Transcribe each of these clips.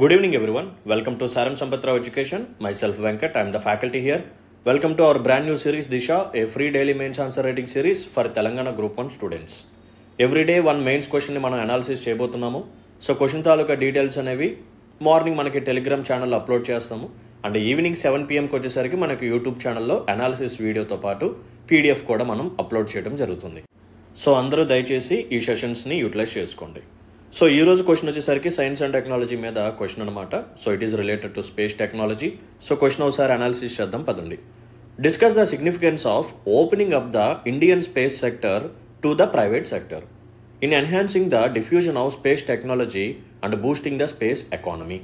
Good evening, everyone. Welcome to Saram Sampatrao Education. Myself, Venkat. I am the faculty here. Welcome to our brand new series, Disha, a free daily mains answer writing series for Telangana Group 1 students. Every day, one mains question మనం analysis చేయబోతున్నాము. So question తాలూకా details అనేవి morning మనకి Telegram ఛానల్లో upload చేస్తాము. And evening 7 PMకి వచ్చేసరికి మనకి YouTube ఛానల్లో analysis వీడియోతో పాటు పీడిఎఫ్ కూడా మనం అప్లోడ్ చేయడం జరుగుతుంది. సో అందరూ దయచేసి ఈ సెషన్స్ని యూటిలైజ్ చేసుకోండి. సో ఈ రోజు క్వశ్చన్ వచ్చేసరికి సైన్స్ అండ్ టెక్నాలజీ మీద క్వశ్చన్ అనమాట. So it is related to space technology. So question ఒకసారి అనాలిసిస్ చేద్దాం పదండి. Discuss the significance of opening up the Indian space sector to the private sector in enhancing the diffusion of space technology and boosting the space economy.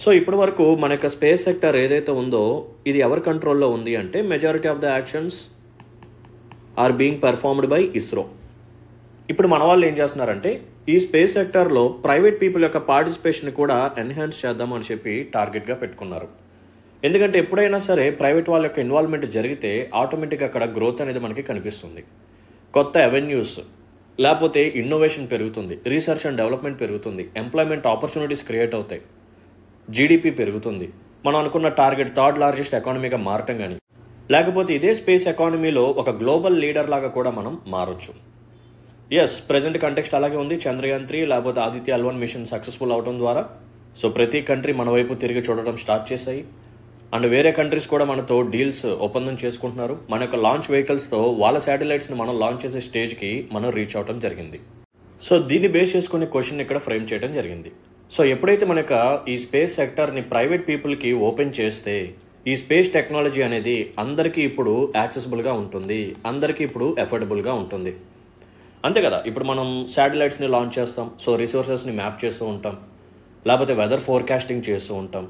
So ఇప్పటి వరకు మన యొక్క space sector ఏదైతే ఉందో ఇది ఎవరి కంట్రోల్లో ఉంది అంటే majority of the actions are being performed by ISRO. ఇప్పుడు మన వాళ్ళు ఏం చేస్తున్నారంటే ఈ స్పేస్ సెక్టర్లో ప్రైవేట్ పీపుల్ యొక్క పార్టిసిపేషన్ కూడా ఎన్హాన్స్ చేద్దామని చెప్పి టార్గెట్గా పెట్టుకున్నారు. ఎందుకంటే ఎప్పుడైనా సరే ప్రైవేట్ వాళ్ళ యొక్క ఇన్వాల్వ్మెంట్ జరిగితే ఆటోమేటిక్గా అక్కడ గ్రోత్ అనేది మనకి కనిపిస్తుంది. కొత్త అవెన్యూస్ లేకపోతే ఇన్నోవేషన్ పెరుగుతుంది, రీసెర్చ్ అండ్ డెవలప్మెంట్ పెరుగుతుంది, ఎంప్లాయ్మెంట్ ఆపర్చునిటీస్ క్రియేట్ అవుతాయి, జీడిపి పెరుగుతుంది, మనం అనుకున్న టార్గెట్ థర్డ్ లార్జెస్ట్ ఎకానమీగా మారటం కానీ లేకపోతే ఇదే స్పేస్ ఎకానమీలో ఒక గ్లోబల్ లీడర్ లాగా కూడా మనం మారొచ్చు. ఎస్, ప్రజెంట్ కంటెక్స్ట్ అలాగే ఉంది. చంద్రయాన్ 3 లేకపోతే ఆదిత్య L1 మిషన్ సక్సెస్ఫుల్ అవడం ద్వారా సో ప్రతి కంట్రీ మన వైపు తిరిగి చూడడం స్టార్ట్ చేశాయి. అండ్ వేరే కంట్రీస్ కూడా మనతో డీల్స్ ఒప్పందం చేసుకుంటున్నారు. మన యొక్క లాంచ్ వెహికల్స్తో వాళ్ళ శాటిలైట్స్ని మనం లాంచ్ చేసే స్టేజ్కి మనం రీచ్ అవడం జరిగింది. సో దీన్ని బేస్ చేసుకునే క్వశ్చన్ ఇక్కడ ఫ్రేమ్ చేయడం జరిగింది. సో ఎప్పుడైతే మన యొక్క ఈ స్పేస్ సెక్టర్ని ప్రైవేట్ పీపుల్కి ఓపెన్ చేస్తే ఈ స్పేస్ టెక్నాలజీ అనేది అందరికీ ఇప్పుడు యాక్సెసిబుల్గా ఉంటుంది, అందరికీ ఇప్పుడు ఎఫోర్డబుల్గా ఉంటుంది. అంతే కదా, ఇప్పుడు మనం శాటిలైట్స్ని లాంచ్ చేస్తాం, సో రిసోర్సెస్ని మ్యాప్ చేస్తూ ఉంటాం, లేకపోతే వెదర్ ఫోర్కాస్టింగ్ చేస్తూ ఉంటాం,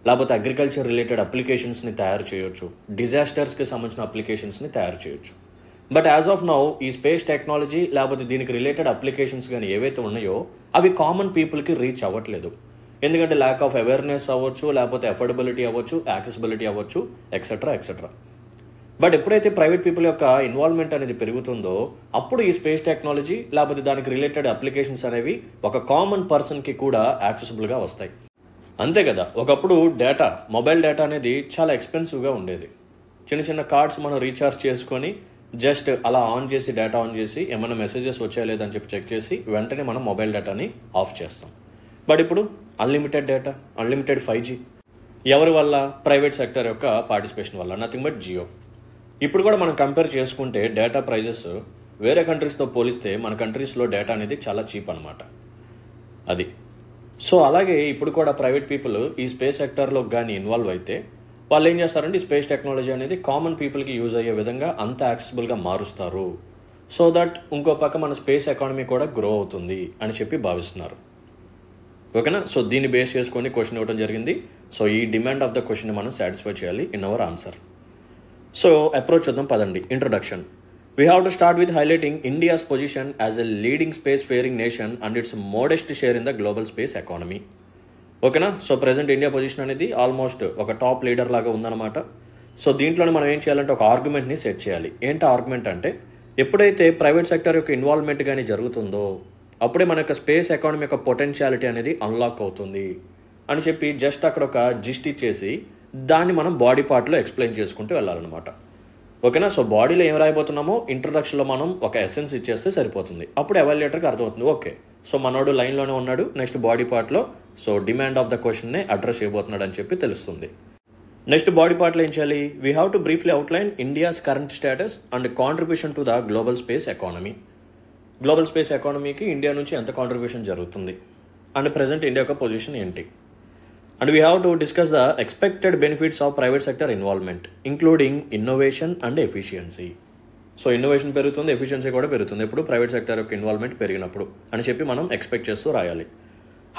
లేకపోతే అగ్రికల్చర్ రిలేటెడ్ అప్లికేషన్స్ని తయారు చేయొచ్చు, డిజాస్టర్స్కి సంబంధించిన అప్లికేషన్స్ని తయారు చేయొచ్చు. బట్ యాజ్ ఆఫ్ నౌ ఈ స్పేస్ టెక్నాలజీ లేకపోతే దీనికి రిలేటెడ్ అప్లికేషన్స్ కానీ ఏవైతే ఉన్నాయో అవి కామన్ పీపుల్కి రీచ్ అవ్వట్లేదు. ఎందుకంటే ల్యాక్ ఆఫ్ అవేర్నెస్ అవ్వచ్చు, లేకపోతే అఫోర్డబిలిటీ అవ్వచ్చు, యాక్సెసిబిలిటీ అవ్వచ్చు, ఎక్సెట్రా ఎక్సెట్రా. బట్ ఎప్పుడైతే ప్రైవేట్ పీపుల్ యొక్క ఇన్వాల్వ్మెంట్ అనేది పెరుగుతుందో అప్పుడు ఈ స్పేస్ టెక్నాలజీ లేకపోతే దానికి రిలేటెడ్ అప్లికేషన్స్ అనేవి ఒక కామన్ పర్సన్కి కూడా యాక్సెసిబుల్గా వస్తాయి. అంతే కదా, ఒకప్పుడు డేటా, మొబైల్ డేటా అనేది చాలా ఎక్స్పెన్సివ్గా ఉండేది. చిన్న చిన్న కార్డ్స్ మనం రీఛార్జ్ చేసుకొని జస్ట్ అలా ఆన్ చేసి డేటా ఆన్ చేసి ఏమైనా మెసేజెస్ వచ్చాయా లేదని చెప్పి చెక్ చేసి వెంటనే మనం మొబైల్ డేటాని ఆఫ్ చేస్తాం. బట్ ఇప్పుడు అన్లిమిటెడ్ డేటా, అన్లిమిటెడ్ 5G ఎవరి వల్ల? ప్రైవేట్ సెక్టర్ యొక్క పార్టిసిపేషన్ వల్ల, నథింగ్ బట్ జియో. ఇప్పుడు కూడా మనం కంపేర్ చేసుకుంటే డేటా ప్రైజెస్ వేరే కంట్రీస్తో పోలిస్తే మన కంట్రీస్లో డేటా అనేది చాలా చీప్ అనమాట అది. సో అలాగే ఇప్పుడు కూడా ప్రైవేట్ పీపుల్ ఈ స్పేస్ సెక్టర్లో కానీ ఇన్వాల్వ్ అయితే వాళ్ళు ఏం చేస్తారంటే ఈ స్పేస్ టెక్నాలజీ అనేది కామన్ పీపుల్కి యూజ్ అయ్యే విధంగా అంత యాక్సెసిబుల్గా మారుస్తారు. సో దట్ ఇంకో పక్క మన స్పేస్ ఎకానమీ కూడా గ్రో అవుతుంది అని చెప్పి భావిస్తున్నారు. ఓకేనా? సో దీన్ని బేస్ చేసుకొని క్వశ్చన్ ఇవ్వడం జరిగింది. సో ఈ డిమాండ్ ఆఫ్ ద క్వశ్చన్ మనం సాటిస్ఫై చేయాలి in our answer. So approach చూద్దాం పదండి. Introduction. We have to start with highlighting India's position as a leading space faring nation and it's modest share in the global space economy. ఓకేనా? So present India position అనేది almost ఒక top leader లాగా ఉందన్నమాట. So దీంట్లోనే మనం ఏం చేయాలంటే ఒక ఆర్గ్యుమెంట్ని సెట్ చేయాలి. ఏంటి ఆర్గ్యుమెంట్ అంటే ఎప్పుడైతే ప్రైవేట్ సెక్టర్ యొక్క ఇన్వాల్వ్మెంట్ కానీ జరుగుతుందో అప్పుడే మన యొక్క స్పేస్ ఎకానమీ యొక్క పొటెన్షియాలిటీ అనేది అన్లాక్ అవుతుంది అని చెప్పి జస్ట్ అక్కడ ఒక జిస్ట్ ఇచ్చేసి దాన్ని మనం బాడీ పార్ట్లో ఎక్స్ప్లెయిన్ చేసుకుంటూ వెళ్ళాలన్నమాట. ఓకేనా? సో బాడీలో ఏం రాయబోతున్నామో ఇంట్రొడక్షన్లో మనం ఒక ఎసెన్స్ ఇచ్చేస్తే సరిపోతుంది. అప్పుడు ఎవాల్యుయేటర్కి అర్థమవుతుంది, ఓకే సో మనోడు లైన్లోనే ఉన్నాడు, నెక్స్ట్ బాడీ పార్ట్లో సో డిమాండ్ ఆఫ్ ద క్వశ్చన్ని అడ్రస్ చేయబోతున్నాడు అని చెప్పి తెలుస్తుంది. నెక్స్ట్ బాడీ పార్ట్లో ఏం చేయాలి? We have to briefly outline India's current status and contribution to the global space economy. Global space ఎకానమీకి ఇండియా నుంచి ఎంత కాంట్రిబ్యూషన్ జరుగుతుంది అండ్ ప్రెసెంట్ ఇండియా యొక్క పొజిషన్ ఏంటి. And we have to discuss the expected benefits of private sector involvement, including innovation and efficiency. So innovation పెరుగుతుంది, efficiency కూడా పెరుగుతుంది ఇప్పుడు ప్రైవేట్ సెక్టర్ యొక్క ఇన్వాల్వ్మెంట్ పెరిగినప్పుడు అని చెప్పి మనం ఎక్స్పెక్ట్ చేస్తూ రాయాలి.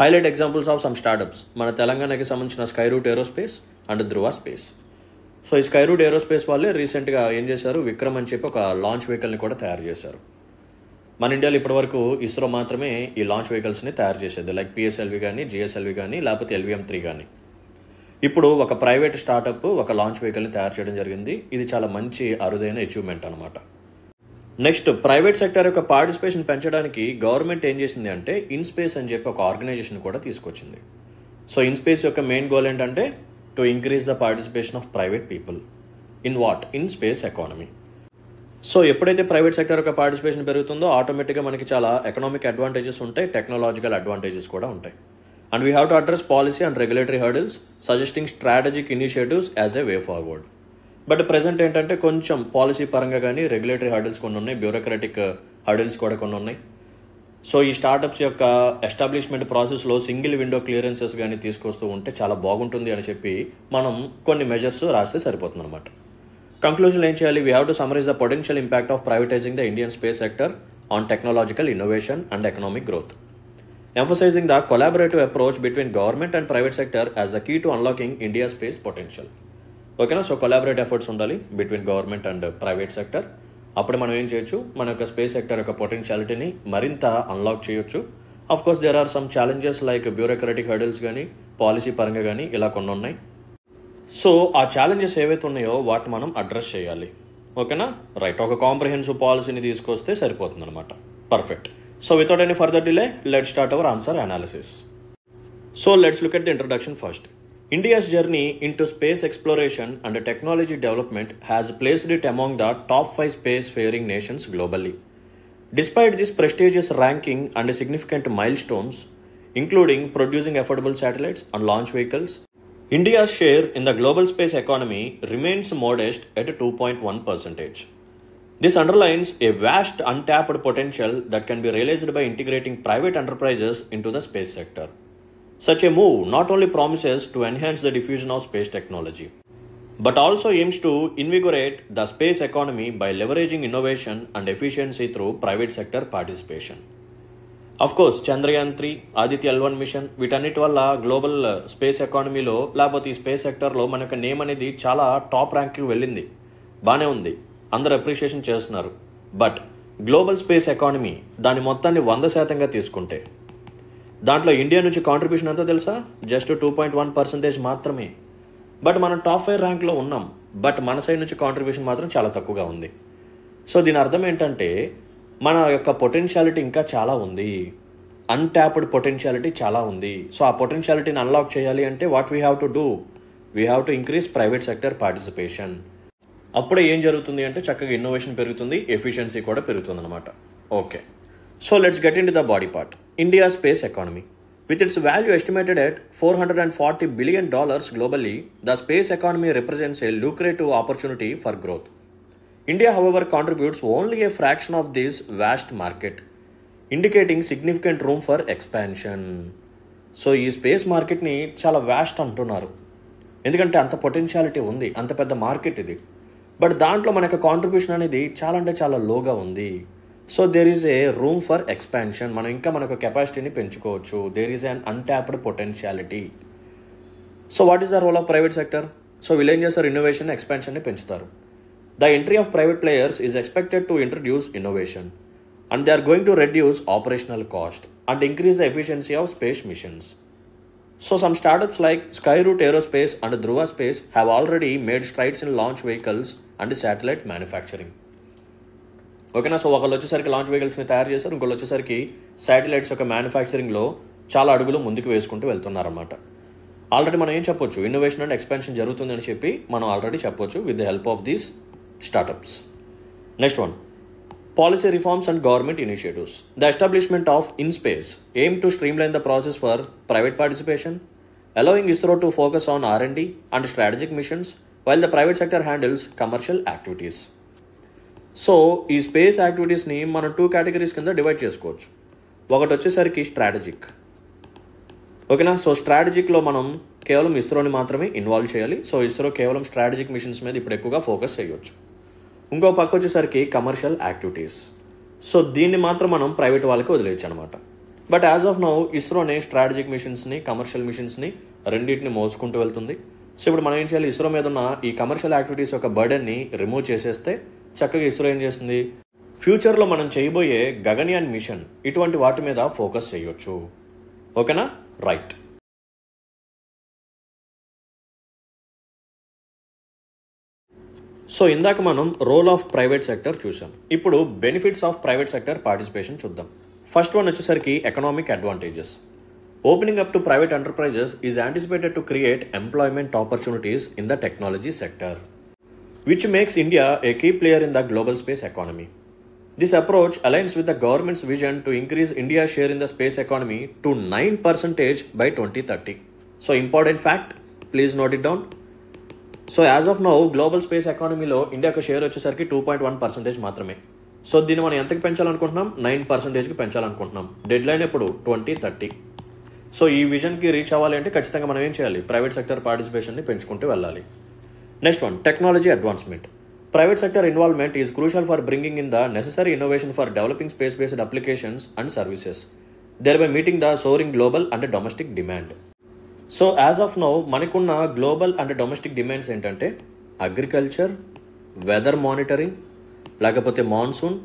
Highlight examples of some startups. మన తెలంగాణకి సంబంధించిన Skyroot aerospace and Dhruva space. So ఈ స్కైరూట్ ఏరోస్పేస్ వాళ్ళే రీసెంట్గా ఏం చేశారు, విక్రమ్ అని చెప్పి ఒక లాంచ్ వెహికల్ని కూడా తయారు చేశారు. మన ఇండియాలో ఇప్పటివరకు ఇస్రో మాత్రమే ఈ లాంచ్ వెహికల్స్ని తయారు చేసేది, లైక్ PSLV కానీ, GSLV కానీ, లేకపోతే LVM-3 కానీ. ఇప్పుడు ఒక ప్రైవేట్ స్టార్టప్ ఒక లాంచ్ వెహికల్ని తయారు చేయడం జరిగింది. ఇది చాలా మంచి అరుదైన అచీవ్మెంట్ అనమాట. నెక్స్ట్ ప్రైవేట్ సెక్టర్ యొక్క పార్టిసిపేషన్ పెంచడానికి గవర్నమెంట్ ఏం చేసింది అంటే ఇన్స్పేస్ అని చెప్పి ఒక ఆర్గనైజేషన్ కూడా తీసుకొచ్చింది. సో ఇన్స్పేస్ యొక్క మెయిన్ గోల్ ఏంటంటే to increase the participation of private people in what? In space economy. So ఎప్పుడైతే ప్రైవేట్ సెక్టర్ యొక్క పార్టిసిపేషన్ పెరుగుతుందో ఆటోమేటిక్గా మనకి చాలా ఎకనామిక్ అడ్వాంటేజెస్ ఉంటాయి, టెక్నాలజికల్ అడ్వాంటేజెస్ కూడా ఉంటాయి. And we have to address policy and regulatory hurdles suggesting strategic initiatives as a way forward. But present ఏంటంటే కొంచెం పాలసీ పరంగా కానీ రెగ్యులేటరీ హర్డిల్స్ కొన్ని ఉన్నాయి, బ్యూరోక్రటిక్ హర్డిల్స్ కూడా కొన్ని ఉన్నాయి. సో ఈ స్టార్టప్స్ యొక్క ఎస్టాబ్లిష్మెంట్ ప్రాసెస్లో సింగిల్ విండో క్లియరెన్సెస్ కానీ తీసుకొస్తూ ఉంటే చాలా బాగుంటుంది అని చెప్పి మనం కొన్ని మెజర్స్ రాస్తే సరిపోతుంది అనమాట. కంక్లూజన్ ఏం చేయాలి? We have to summarize the potential impact of privatizing the Indian space sector on technological innovation and economic growth, emphasizing the collaborative approach between government and private sector as the key to unlocking India's space potential. ఓకేనా? So collaborative efforts ఉండాలి between government and private sector. అప్పుడు మనం ఏం చేయొచ్చు? మన యొక్క space sector యొక్క పొటెన్షియాలిటీని మరింత అన్లాక్ చేయొచ్చు. Of course there are some challenges like bureaucratic hurdles కానీ పాలసీ పరంగా కానీ ఇలా కొన్ని ఉన్నాయి. సో ఆ ఛాలెంజెస్ ఏవైతే ఉన్నాయో వాటిని మనం అడ్రస్ చేయాలి. ఓకేనా? రైట్. ఒక కాంప్రహెన్సివ్ పాలసీని తీసుకొస్తే సరిపోతుంది అనమాట. Perfect. So without any further delay, let's start our answer analysis. So let's look at the introduction first. India's journey into space exploration and technology development has placed it among the top 5 spacefaring nations globally. Despite this prestigious ranking and significant milestones, including producing affordable satellites and launch vehicles, India's share in the global space economy remains modest at 2.1%. This underlines a vast untapped potential that can be realized by integrating private enterprises into the space sector. Such a move not only promises to enhance the diffusion of space technology, but also aims to invigorate the space economy by leveraging innovation and efficiency through private sector participation. Of course, Chandrayaan 3, Aditya L1 machine వీటన్నిటి వల్ల global space ఎకానమీలో లేకపోతే ఈ space సెక్టర్లో మనకు name అనేది చాలా top ర్యాంక్కి వెళ్ళింది. బాగానే ఉంది, అందరూ అప్రిషియేషన్ చేస్తున్నారు. బట్ గ్లోబల్ స్పేస్ ఎకానమీ దాని మొత్తాన్ని 100% తీసుకుంటే దాంట్లో ఇండియా నుంచి కాంట్రిబ్యూషన్ ఎంతో తెలుసా? జస్ట్ 2.1% మాత్రమే. బట్ మనం టాప్ 5 ర్యాంక్లో ఉన్నాం. బట్ మన సైడ్ నుంచి కాంట్రిబ్యూషన్ మాత్రం చాలా తక్కువగా ఉంది. సో దీని అర్థం ఏంటంటే మన యొక్క పొటెన్షియాలిటీ ఇంకా చాలా ఉంది, అన్ట్యాప్డ్ పొటెన్షియాలిటీ చాలా ఉంది. సో ఆ పొటెన్షియాలిటీని అన్లాక్ చేయాలి అంటే what we have to do? We have to increase private sector participation. అప్పుడే ఏం జరుగుతుంది అంటే చక్కగా ఇన్నోవేషన్ పెరుగుతుంది, ఎఫిషియన్సీ కూడా పెరుగుతుంది అనమాట. Okay, so let's get in to the body part. India space economy. With its value estimated at $440 billion globally, the space economy represents a lucrative opportunity for growth. India, however, contributes only a fraction of this vast market, indicating significant room for expansion. So ఈ space మార్కెట్ని చాలా vast అంటున్నారు, ఎందుకంటే అంత potentiality ఉంది, అంత పెద్ద market ఇది. బట్ దాంట్లో మనకు కాంట్రిబ్యూషన్ అనేది చాలా అంటే చాలా లోగా ఉంది. So there is a room for expansion. మనం ఇంకా మనకు కెపాసిటీని పెంచుకోవచ్చు. There is an untapped potentiality. So what is the role of private sector? So వీళ్ళు ఏం చేస్తారు? ఇన్నోవేషన్, ఎక్స్పాన్షన్ని పెంచుతారు. The entry of private players is expected to introduce innovation and they are going to reduce operational cost and increase the efficiency of space missions. So some startups like Skyroot Aerospace and Dhruva Space have already made strides in launch vehicles and satellite manufacturing. ఓకేనా? So ఒకళ్ళు వచ్చేసరికి launch వెహికల్స్ని తయారు చేశారు, ఇంకొకళ్ళు వచ్చేసరికి satellites యొక్క మ్యానుఫ్యాక్చరింగ్లో చాలా అడుగులు ముందుకు వేసుకుంటూ వెళ్తున్నారన్నమాట. ఆల్రెడీ మనం ఏం చెప్పొచ్చు? ఇన్నోవేషన్ అండ్ ఎక్స్పాన్షన్ జరుగుతుందని చెప్పి మనం ఆల్రెడీ చెప్పొచ్చు with the help of these startups. Next one, policy reforms and government initiatives. The establishment of InSpace aimed to streamline the process for private participation, allowing ISRO to focus on R&D and strategic missions while the private sector handles commercial activities. So ఈ space యాక్టివిటీస్ని మనం 2 categories కింద divide చేసుకోవచ్చు. ఒకటి వచ్చేసరికి strategic. ఓకేనా? So స్ట్రాటజిక్లో మనం కేవలం ఇస్రోని మాత్రమే ఇన్వాల్వ్ చేయాలి. సో ఇస్రో కేవలం స్ట్రాటజిక్ మిషన్స్ మీద ఇప్పుడు ఎక్కువగా ఫోకస్ చేయవచ్చు. ఇంకో పక్క వచ్చేసరికి కమర్షియల్ యాక్టివిటీస్. సో దీన్ని మాత్రం మనం ప్రైవేట్ వాళ్ళకి వదిలేయచ్చు అనమాట. బట్ యాజ్ ఆఫ్ నౌ ఇస్రోనే స్ట్రాటజిక్ మిషన్స్ని, కమర్షియల్ మిషన్స్ని రెండింటిని మోసుకుంటూ వెళ్తుంది. సో ఇప్పుడు మనం ఏం చేయాలి? ఇస్రో మీద ఉన్న ఈ కమర్షియల్ యాక్టివిటీస్ యొక్క బర్డెన్ని రిమూవ్ చేసేస్తే చక్కగా ఇస్రో ఏం చేస్తుంది? ఫ్యూచర్లో మనం చేయబోయే గగన్యాన్ మిషన్ ఇటువంటి వాటి మీద ఫోకస్ చేయొచ్చు. ఓకేనా? రైట్. సో ఇందాక మనం రోల్ ఆఫ్ ప్రైవేట్ సెక్టర్ చూసాం. ఇప్పుడు benefits of private sector participation చూద్దాం. ఫస్ట్ వన్ వచ్చేసరికి economic advantages. Opening up to private enterprises is anticipated to create employment opportunities in the technology sector, which makes India a key player in the global space economy. This approach aligns with the government's vision to increase India's share in the space economy to 9% by 2030. So important fact, please note it down. So as of now, global space economy లో ఇండియాకు share వచ్చేసరికి 2.1% మాత్రమే. So దీన్ని మనం ఎంతకు పెంచాలనుకుంటున్నాం? 9%కి పెంచాలనుకుంటున్నాం. Dead line ఎప్పుడు? 2030. So ఈ విజన్కి reach అవ్వాలి అంటే ఖచ్చితంగా మనం ఏం చేయాలి? ప్రైవేట్ సెక్టర్ పార్టిసిపేషన్ని పెంచుకుంటూ వెళ్ళాలి. Next one, technology advancement. Private sector involvement is crucial for bringing in the necessary innovation for developing space-based applications and services, thereby meeting the soaring global and domestic demand. So as of now, మనకున్న global and domestic demands ఏంటంటే agriculture, weather monitoring, లేకపోతే monsoon,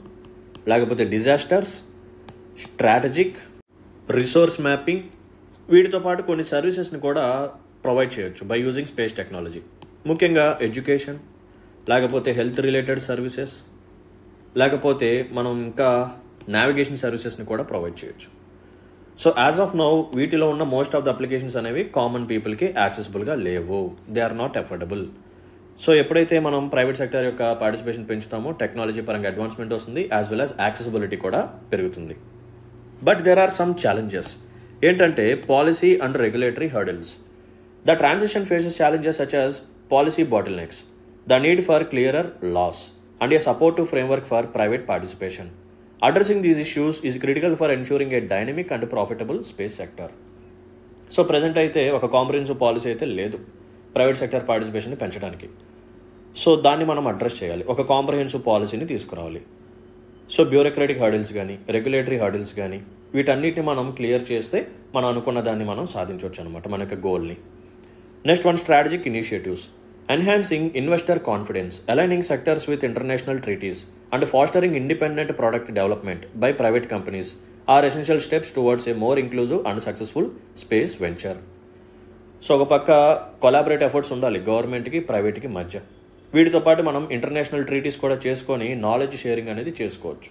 లేకపోతే disasters, strategic, resource mapping, వీటితో పాటు కొన్ని సర్వీసెస్ని కూడా provide చేయొచ్చు by using space technology. ముఖ్యంగా ఎడ్యుకేషన్, లేకపోతే హెల్త్ రిలేటెడ్ సర్వీసెస్, లేకపోతే మనం ఇంకా నావిగేషన్ సర్వీసెస్ని కూడా ప్రొవైడ్ చేయొచ్చు. సో యాజ్ ఆఫ్ నౌ వీటిలో ఉన్న మోస్ట్ ఆఫ్ ద అప్లికేషన్స్ అనేవి కామన్ పీపుల్కి యాక్సెసిబుల్గా లేవు. They are not affordable. So ఎప్పుడైతే మనం ప్రైవేట్ సెక్టర్ యొక్క పార్టిసిపేషన్ పెంచుతామో టెక్నాలజీ పరంగా అడ్వాన్స్మెంట్ వస్తుంది, యాజ్ వెల్ యాజ్ యాక్సెసిబిలిటీ కూడా పెరుగుతుంది. But there are some challenges. ఏంటంటే policy and regulatory hurdles. The transition faces challenges such as policy bottlenecks, the need for clearer laws, and a supportive framework for private participation. Addressing these issues is critical for ensuring a dynamic and profitable space sector. So present అయితే ఒక comprehensive policy అయితే లేదు private sector పార్టిసిపేషన్ని పెంచడానికి. So దాన్ని మనం address చేయాలి, ఒక comprehensive పాలసీని తీసుకురావాలి. సో బ్యూరోక్రాటిక్ హర్డిల్స్ కానీ రెగ్యులేటరీ హర్డిల్స్ కానీ వీటన్నిటిని మనం క్లియర్ చేస్తే మనం అనుకున్న దాన్ని మనం సాధించవచ్చు అనమాట, మన యొక్క గోల్ని. Next one, strategic initiatives. Enhancing investor confidence, aligning sectors with international treaties, and fostering independent product development by private companies are essential steps towards a more inclusive and successful space venture. So ఒక పక్క collaborate efforts ఉండాలి గవర్నమెంట్కి ప్రైవేట్కి మధ్య. వీటితో పాటు మనం international treaties కూడా చేసుకొని నాలెడ్జ్ షేరింగ్ అనేది చేసుకోవచ్చు.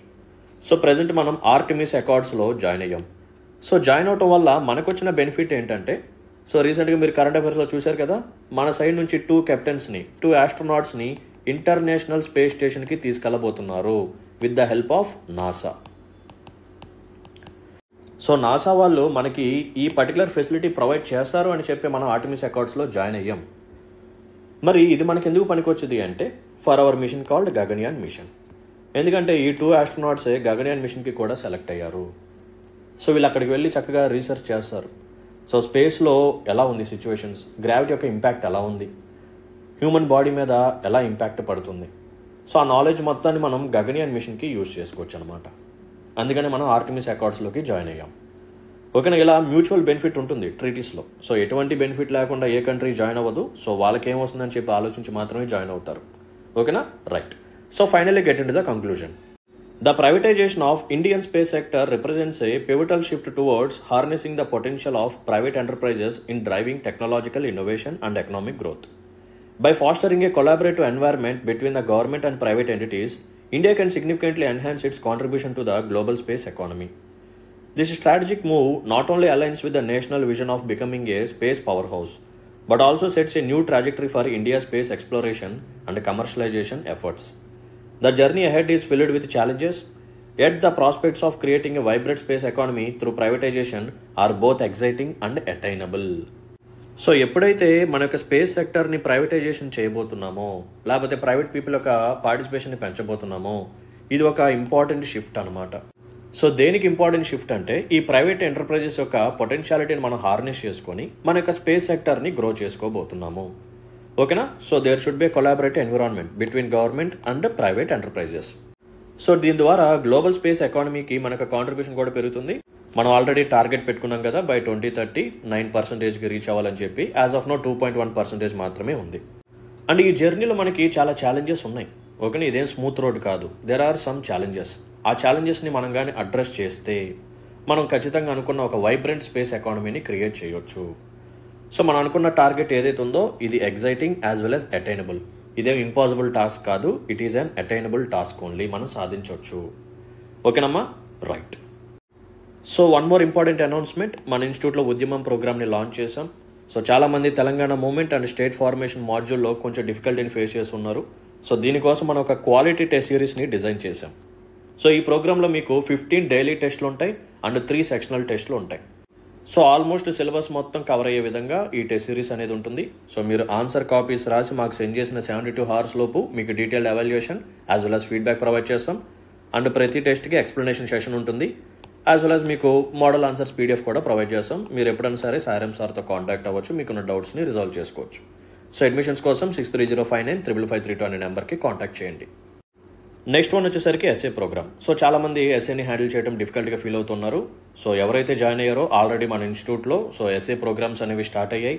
సో ప్రజెంట్ మనం ఆర్టిమిస్ అకార్డ్స్లో జాయిన్ అయ్యాం. సో జాయిన్ అవటం వల్ల మనకు వచ్చిన బెనిఫిట్ ఏంటంటే, సో రీసెంట్గా మీరు కరెంట్ అఫైర్స్లో చూశారు కదా, మన సైడ్ నుంచి 2 కెప్టెన్స్ని 2 ఆస్ట్రోనాట్స్ని ఇంటర్నేషనల్ స్పేస్ స్టేషన్కి తీసుకెళ్లబోతున్నారు with the help of NASA. So NASA వాళ్ళు మనకి ఈ పర్టికులర్ ఫెసిలిటీ ప్రొవైడ్ చేస్తారు అని చెప్పి మనం ఆర్టిమిస్ అకార్డ్స్లో జాయిన్ అయ్యాం. మరి ఇది మనకి ఎందుకు పనికొచ్చింది అంటే, for our mission called Gaganyaan mission. ఎందుకంటే ఈ 2 ఆస్ట్రోనాట్సే గగన్యాన్ మిషన్కి కూడా సెలెక్ట్ అయ్యారు. సో వీళ్ళు అక్కడికి వెళ్ళి చక్కగా రీసెర్చ్ చేస్తారు. సో స్పేస్లో ఎలా ఉంది సిచ్యువేషన్స్, గ్రావిటీ యొక్క ఇంపాక్ట్ ఎలా ఉంది, హ్యూమన్ బాడీ మీద ఎలా ఇంపాక్ట్ పడుతుంది. సో ఆ నాలెడ్జ్ మొత్తాన్ని మనం గగన్యాన్ మిషన్కి యూజ్ చేసుకోవచ్చు అనమాట. అందుకని మనం ఆర్టిమిస్ అకార్డ్స్లోకి జాయిన్ అయ్యాం. ఓకేనా, ఇలా మ్యూచువల్ బెనిఫిట్ ఉంటుంది ట్రీటీస్లో. సో ఎటువంటి బెనిఫిట్ లేకుండా ఏ కంట్రీ జాయిన్ అవ్వదు. సో వాళ్ళకి ఏమొస్తుందని చెప్పి ఆలోచించి మాత్రమే జాయిన్ అవుతారు. ఓకేనా, right. So finally get in to the conclusion. The privatization of Indian space sector represents a pivotal shift towards harnessing the potential of private enterprises in driving technological innovation and economic growth. By fostering a collaborative environment between the government and private entities, India can significantly enhance its contribution to the global space economy. This strategic move not only aligns with the national vision of becoming a space powerhouse, but also sets a new trajectory for India's space exploration and commercialization efforts. The journey ahead is filled with challenges, yet the prospects of creating a vibrant space economy through privatization are both exciting and attainable. So ఎప్పుడైతే మన యొక్క space సెక్టర్ని privatisation చేయబోతున్నామో, లేకపోతే private people యొక్క పార్టిసిపేషన్ని పెంచబోతున్నామో, ఇది ఒక important shift అనమాట. So దేనికి important shift అంటే, ఈ ప్రైవేట్ ఎంటర్ప్రైజెస్ యొక్క పొటెన్షియాలిటీని మనం హార్నెస్ చేసుకొని మన యొక్క స్పేస్ సెక్టర్ని గ్రో చేసుకోబోతున్నాము. ఓకేనా, so there should be collaborative environment between government and private enterprises. So దీని ద్వారా గ్లోబల్ స్పేస్ ఎకానమీకి మనకు కాంట్రిబ్యూషన్ కూడా పెరుగుతుంది. మనం ఆల్రెడీ టార్గెట్ పెట్టుకున్నాం కదా, బై 2030 9%కి రీచ్ అవ్వాలని చెప్పి. యాజ్ ఆఫ్ నో 2.1% మాత్రమే ఉంది. అండ్ ఈ జర్నీలో మనకి చాలా ఛాలెంజెస్ ఉన్నాయి. ఓకేనా, ఇదేం స్మూత్ రోడ్ కాదు. There are some challenges. ఆ ఛాలెంజెస్ని మనం కానీ అడ్రస్ చేస్తే మనం ఖచ్చితంగా అనుకున్న ఒక వైబ్రెంట్ స్పేస్ ఎకానమీని క్రియేట్ చేయొచ్చు. సో మనం అనుకున్న టార్గెట్ ఏదైతే ఉందో ఇది exciting as well as attainable. ఇదేం ఇంపాసిబుల్ టాస్క్ కాదు, it is an attainable task only. మనం సాధించవచ్చు. ఓకేనమ్మా, right. So one more important announcement, మన ఇన్స్టిట్యూట్లో ఉద్యమం ప్రోగ్రామ్ని లాంచ్ చేసాం. సో చాలామంది Telangana movement and state formation మాడ్యూల్లో కొంచెం డిఫికల్టీని ఫేస్ చేసి ఉన్నారు. సో దీనికోసం మనం ఒక క్వాలిటీ టెస్ట్ సిరీస్ని డిజైన్ చేసాం. సో ఈ ప్రోగ్రాంలో మీకు 15 డైలీ టెస్ట్లు ఉంటాయి అండ్ 3 సెక్షనల్ టెస్ట్లు ఉంటాయి. సో ఆల్మోస్ట్ సిలబస్ మొత్తం కవర్ అయ్యే విధంగా ఈ టెస్ట్ సిరీస్ అనేది ఉంటుంది. సో మీరు ఆన్సర్ కాపీస్ రాసి మాకు సెండ్ చేసిన 72 hours లోపు మీకు detailed evaluation as well as feedback provide చేస్తాం. అండ్ ప్రతి టెస్ట్కి ఎక్స్ప్లెనేషన్ సెషన్ ఉంటుంది. యాజ్ వెల్ as మీకు మోడల్ ఆన్సర్స్ PDF కూడా ప్రొవైడ్ చేస్తాం. మీరు ఎప్పుడైనా సరే సారం సార్తో కాంటాక్ట్ అవ్వచ్చు, మీకున్న డౌట్స్ని రిజాల్వ్ చేసుకోవచ్చు. సో అడ్మిషన్స్ కోసం 6305955352 అనే నెంబర్కి కాంటాక్ట్ చేయండి. నెక్స్ట్ వన్ వచ్చేసరికి ఎస్ఏ ప్రోగ్రామ్. సో చాలామంది ఎస్ఏని హ్యాండిల్ చేయడం డిఫికల్ట్గా ఫీల్ అవుతున్నారు. సో ఎవరైతే జాయిన్ అయ్యారో ఆల్రెడీ మన ఇన్స్టిట్యూట్లో సో ఎస్ఏ ప్రోగ్రామ్స్ అనేవి స్టార్ట్ అయ్యాయి.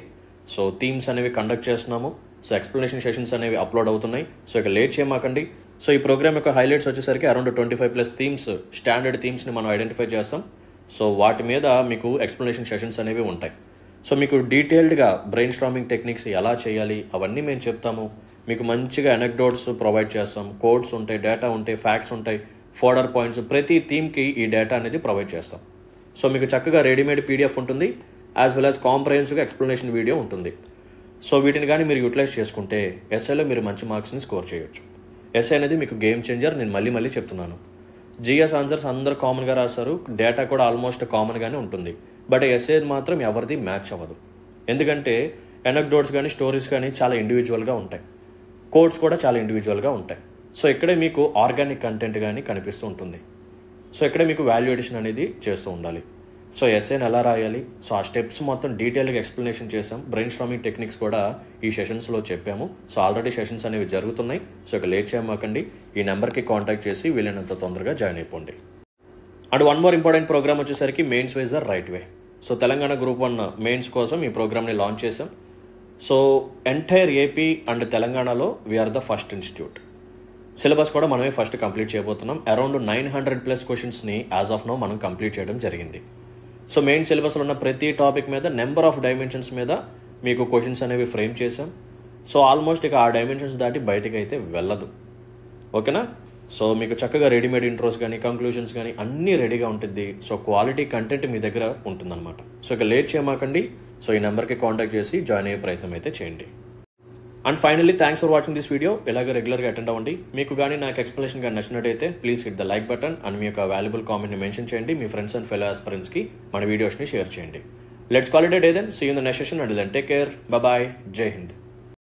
సో థీమ్స్ అనేవి కండక్ట్ చేస్తున్నాము. సో ఎక్స్ప్లెనేషన్ సెషన్స్ అనేవి అప్లోడ్ అవుతున్నాయి. సో ఇక లేట్ చేయమాకండి. సో ఈ ప్రోగ్రామ్ యొక్క హైలైట్స్ వచ్చేసరికి అరౌండ్ 25+ థీమ్స్, స్టాండర్డ్ థీమ్స్ని మనం ఐడెంటిఫై చేస్తాం. సో వాటి మీద మీకు ఎక్స్ప్లెనేషన్ సెషన్స్ అనేవి ఉంటాయి. సో మీకు డీటెయిల్డ్గా బ్రెయిన్ స్ట్రామింగ్ టెక్నిక్స్ ఎలా చేయాలి అవన్నీ మేము చెప్తాము. మీకు మంచిగా అనెక్డోట్స్ ప్రొవైడ్ చేస్తాం. కోడ్స్ ఉంటాయి, డేటా ఉంటాయి, ఫ్యాక్ట్స్ ఉంటాయి, ఫోల్డర్ పాయింట్స్, ప్రతి థీమ్కి ఈ డేటా అనేది ప్రొవైడ్ చేస్తాం. సో మీకు చక్కగా రెడీమేడ్ PDF ఉంటుంది, యాజ్ వెల్ యాజ్ కాంప్రహెన్సివ్గా ఎక్స్ప్లెనేషన్ వీడియో ఉంటుంది. సో వీటిని కానీ మీరు యూటిలైజ్ చేసుకుంటే ఎస్ఏలో మీరు మంచి మార్క్స్ని స్కోర్ చేయొచ్చు. ఎస్ఏ అనేది మీకు గేమ్ చేంజర్, నేను మళ్ళీ చెప్తున్నాను. GS ఆన్సర్స్ అందరూ కామన్గా రాస్తారు, డేటా కూడా ఆల్మోస్ట్ కామన్గానే ఉంటుంది. బట్ ఎస్ఏ మాత్రం ఎవరిది మ్యాచ్ అవ్వదు. ఎందుకంటే అనెక్డోట్స్ కానీ స్టోరీస్ కానీ చాలా ఇండివిజువల్గా ఉంటాయి, కోడ్స్ కూడా చాలా ఇండివిజువల్గా ఉంటాయి. సో ఇక్కడే మీకు ఆర్గానిక్ కంటెంట్ కానీ కనిపిస్తూ ఉంటుంది. సో ఇక్కడే మీకు వాల్యూ ఎడిషన్ అనేది చేస్తూ ఉండాలి. సో ఎస్ఏని ఎలా రాయాలి, సో ఆ స్టెప్స్ మొత్తం డీటెయిల్గా ఎక్స్ప్లెనేషన్ చేసాం. బ్రెయిన్ స్ట్రామింగ్ టెక్నిక్స్ కూడా ఈ సెషన్స్లో చెప్పాము. సో ఆల్రెడీ సెషన్స్ అనేవి జరుగుతున్నాయి. సో ఇక లేట్ చేయమాకండి, ఈ నెంబర్కి కాంటాక్ట్ చేసి వీలైనంత తొందరగా జాయిన్ అయిపోండి. And one more important programme వచ్చేసరికి mains wise or right way. So Telangana group 1 mains కోసం ఈ ప్రోగ్రామ్ని లాంచ్ చేసాం. సో ఎంటైర్ ఏపీ అండ్ తెలంగాణలో we are the first institute. Syllabus కూడా మనమే ఫస్ట్ కంప్లీట్ చేయబోతున్నాం. అరౌండ్ 900+ క్వశ్చన్స్ని యాజ్ ఆఫ్ నో మనం కంప్లీట్ చేయడం జరిగింది. సో మెయిన్ సిలబస్లో ఉన్న ప్రతి టాపిక్ మీద నెంబర్ ఆఫ్ డైమెన్షన్స్ మీద మీకు క్వశ్చన్స్ అనేవి ఫ్రేమ్ చేసాం. సో ఆల్మోస్ట్ ఇక ఆ డైమెన్షన్స్ దాటి బయటకు అయితే వెళ్ళదు. ఓకేనా? సో మీకు చక్కగా రెడీమేడ్ ఇంట్రోస్ కానీ కంక్లూషన్స్ కానీ అన్నీ రెడీగా ఉంటుంది. సో క్వాలిటీ కంటెంట్ మీ దగ్గర ఉంటుందన్నమాట. సో ఇక లేట్ చేయమాకండి. సో ఈ నెంబర్కి కాంటాక్ట్ చేసి జాయిన్ అయ్యే ప్రయత్నం అయితే చేయండి. And finally thanks for watching this video. ఇలాగే రెగ్యులర్గా అటెండ్ అవ్వండి. మీకు కానీ నాకు ఎక్స్ప్లెనేషన్ కానీ నచ్చినట్టయితే please hit the like button and మీ యొక్క వాల్యుబుల్ కామెంట్ని మెన్షన్ చేయండి. మీ ఫ్రెండ్స్ అండ్ ఫెలో ఆస్పిరెంట్స్కి మన వీడియోస్ని షేర్ చేయండి. Let's call it a day then. See you in the next session. Until then take care. Bye. జై హింద్.